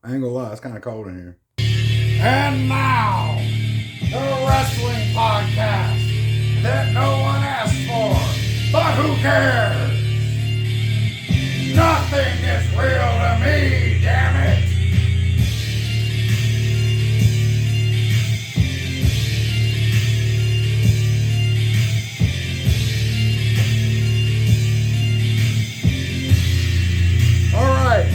I ain't gonna lie, it's kind of cold in here. And now, the wrestling podcast that no one asked for, but who cares? Nothing is real to me, damn it! All right.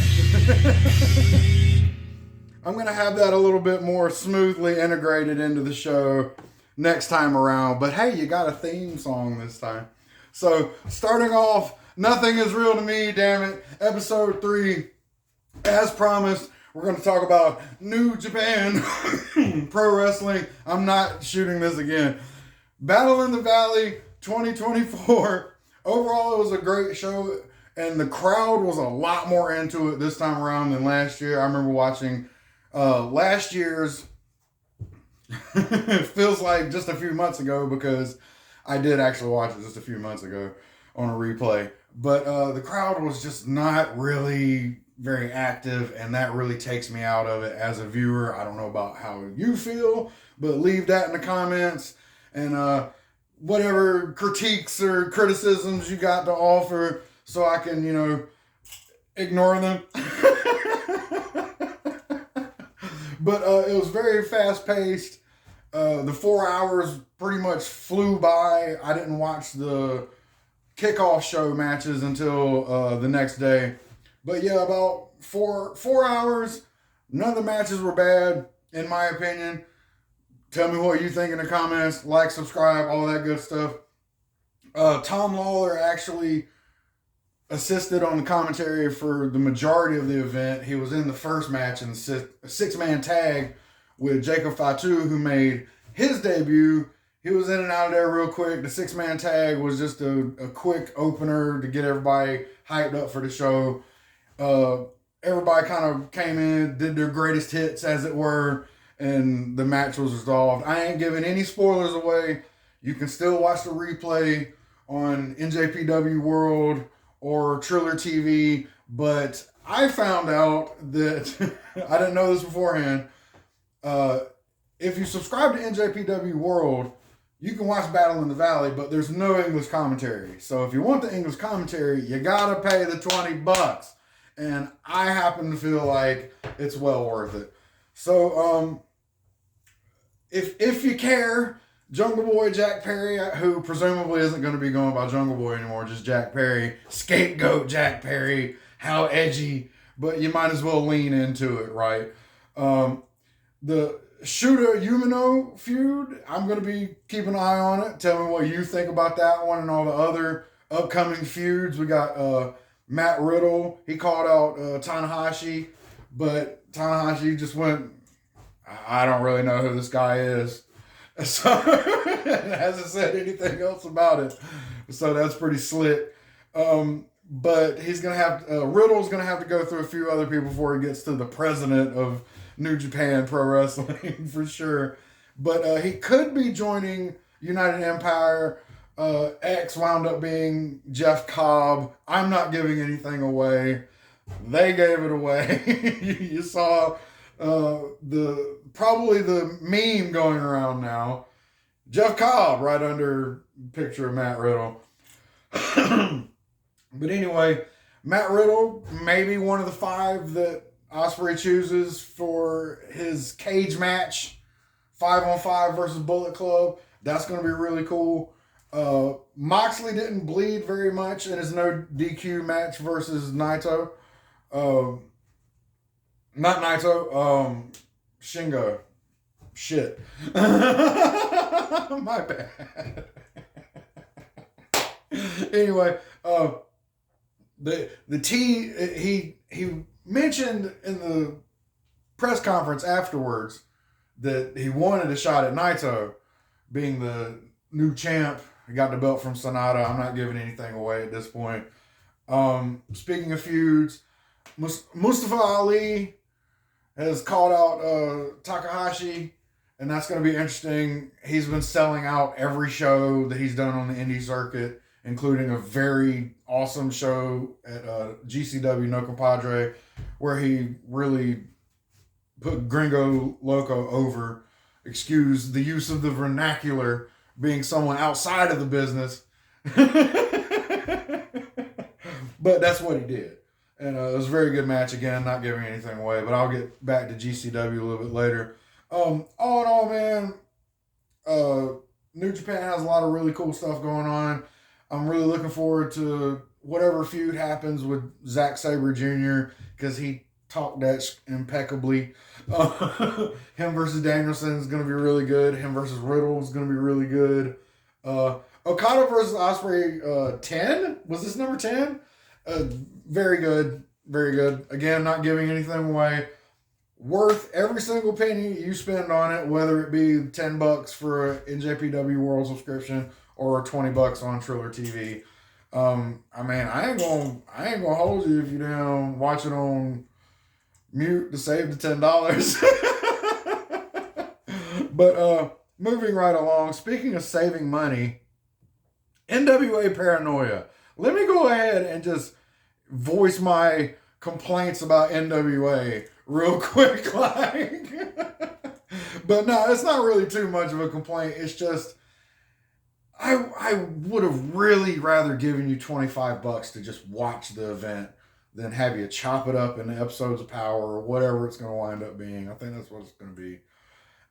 I'm going to have that a little bit more smoothly integrated into the show next time around. But hey, you got a theme song this time. So, starting off, Nothing is Real to Me, damn it. Episode 3, as promised, we're going to talk about New Japan Pro Wrestling. I'm not shooting this again. Battle in the Valley 2024. Overall, it was a great show, and the crowd was a lot more into it this time around than last year. I remember watching last year's. It feels like just a few months ago because I did actually watch it just a few months ago on a replay. But the crowd was just not really very active, and that really takes me out of it as a viewer. I don't know about how you feel, but leave that in the comments. And whatever critiques or criticisms you got to offer so I can, ignore them. But it was very fast-paced. The 4 hours pretty much flew by. I didn't watch the kickoff show matches until the next day. But yeah, about four hours. None of the matches were bad, in my opinion. Tell me what you think in the comments. Like, subscribe, all that good stuff. Tom Lawler actually assisted on the commentary for the majority of the event. He was in the first match in the six-man tag with Jacob Fatu, who made his debut. He was in and out of there real quick. The six-man tag was just a quick opener to get everybody hyped up for the show. Everybody kind of came in, did their greatest hits, as it were, and the match was resolved. I ain't giving any spoilers away. You can still watch the replay on NJPW World or Triller TV, but I found out that I didn't know this beforehand. If you subscribe to NJPW World, you can watch Battle in the Valley, but there's no English commentary. So if you want the English commentary, you gotta pay the $20. And I happen to feel like it's well worth it. So if you care, Jungle Boy Jack Perry, who presumably isn't going to be going by Jungle Boy anymore, just Jack Perry, scapegoat Jack Perry, how edgy, but you might as well lean into it, right? The Shooter Umino feud, I'm going to be keeping an eye on it. Tell me what you think about that one and all the other upcoming feuds. We got Matt Riddle. He called out Tanahashi, but Tanahashi just went, I don't really know who this guy is. So, hasn't said anything else about it. So that's pretty slick. But he's going to have, Riddle's going to have to go through a few other people before he gets to the president of New Japan Pro Wrestling for sure. But he could be joining United Empire. X wound up being Jeff Cobb. I'm not giving anything away. They gave it away. You saw probably the meme going around now. Jeff Cobb right under picture of Matt Riddle. But anyway, Matt Riddle, maybe one of the 5 that Ospreay chooses for his cage match, 5-on-5 versus Bullet Club. That's going to be really cool. Moxley didn't bleed very much in his no DQ match versus Naito. Not Naito, Shingo. Shit. My bad. Anyway, he mentioned in the press conference afterwards that he wanted a shot at Naito being the new champ. He got the belt from Sonata. I'm not giving anything away at this point. Speaking of feuds, Mustafa Ali has called out Takahashi, and that's going to be interesting. He's been selling out every show that he's done on the indie circuit, including a very awesome show at GCW No Compadre, where he really put Gringo Loco over. Excuse the use of the vernacular, being someone outside of the business. But that's what he did. And it was a very good match. Again, not giving anything away, but I'll get back to GCW a little bit later. All in all, man, New Japan has a lot of really cool stuff going on. I'm really looking forward to whatever feud happens with Zack Sabre Jr. because he talked that impeccably. Him versus Danielson is going to be really good. Him versus Riddle is going to be really good. Okada versus Ospreay 10? Was this number 10? Very good. Very good. Again, not giving anything away. Worth every single penny you spend on it, whether it be $10 for an NJPW World subscription or $20 on Triller TV. I ain't gonna hold you if you don't watch it on mute to save the $10. But moving right along, speaking of saving money, NWA Paranoia. Let me go ahead and just voice my complaints about NWA real quick. But no, it's not really too much of a complaint. It's just I would have really rather given you $25 to just watch the event than have you chop it up into episodes of Power or whatever it's going to wind up being. I think that's what it's going to be.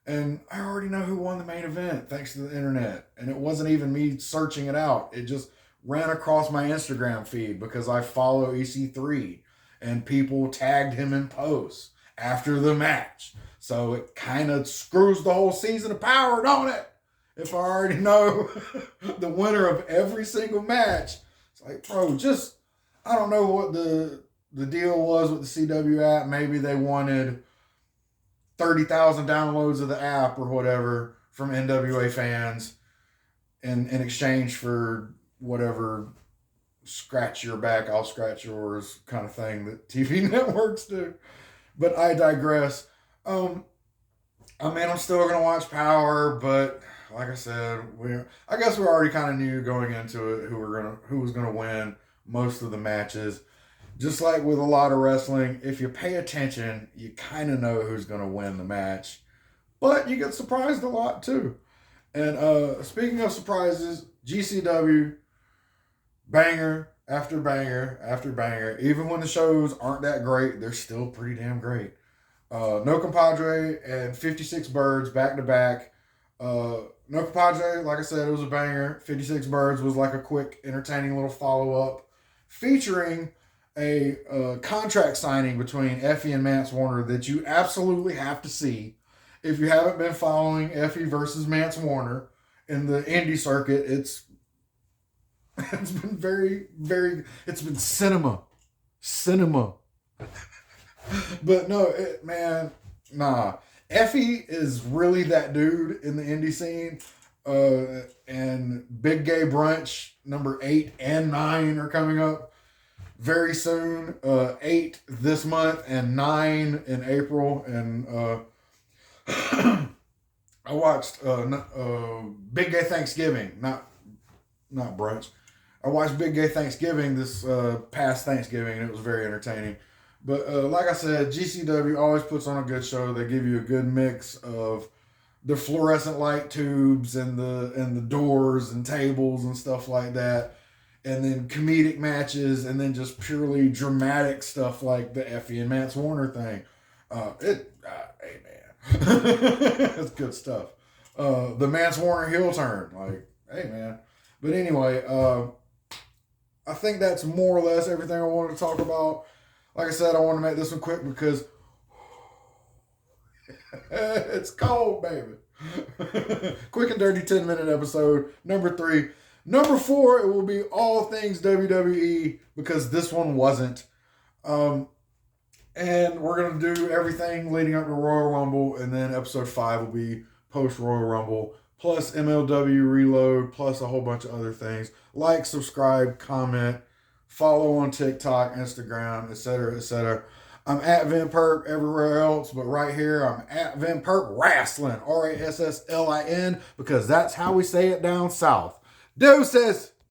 And I already know who won the main event thanks to the internet. And it wasn't even me searching it out. It just ran across my Instagram feed because I follow EC3 and people tagged him in posts after the match. So it kind of screws the whole season of Power, don't it? If I already know the winner of every single match. It's like, bro, just, I don't know what the deal was with the CW app. Maybe they wanted 30,000 downloads of the app or whatever from NWA fans in exchange for whatever scratch your back, I'll scratch yours kind of thing that TV networks do. But I digress. I'm still going to watch Power, but like I said, I guess we already kind of knew going into it who was going to win most of the matches. Just like with a lot of wrestling, if you pay attention, you kind of know who's going to win the match. But you get surprised a lot too. And speaking of surprises, GCW, banger after banger after banger. Even when the shows aren't that great, they're still pretty damn great. No Compadre and 56 Birds back to back. No Compadre, like I said, it was a banger. 56 Birds was like a quick, entertaining little follow-up featuring a contract signing between Effie and Mance Warner that you absolutely have to see. If you haven't been following Effie versus Mance Warner in the indie circuit, it's been very, very, it's been cinema. But no, Effie is really that dude in the indie scene. And Big Gay Brunch number 8 and 9 are coming up very soon. 8 this month and 9 in April. And I watched Big Gay Thanksgiving, not brunch. I watched Big Gay Thanksgiving this past Thanksgiving, and it was very entertaining. But like I said, GCW always puts on a good show. They give you a good mix of the fluorescent light tubes and the doors and tables and stuff like that, and then comedic matches, and then just purely dramatic stuff like the Effie and Mance Warner thing. Hey man, that's good stuff. The Mance Warner heel turn, like, hey man. But anyway, I think that's more or less everything I wanted to talk about. Like I said, I want to make this one quick because it's cold, baby. Quick and dirty 10-minute episode. Number 3. Number 4, it will be all things WWE because this one wasn't. And we're going to do everything leading up to Royal Rumble, and then episode 5 will be post Royal Rumble, plus MLW Reload, plus a whole bunch of other things. Like, subscribe, comment, follow on TikTok, Instagram, etc., etc. I'm at Vin Perp everywhere else, but right here I'm at Vin Perp Wrestling, RASSLIN, because that's how we say it down south. Deuces!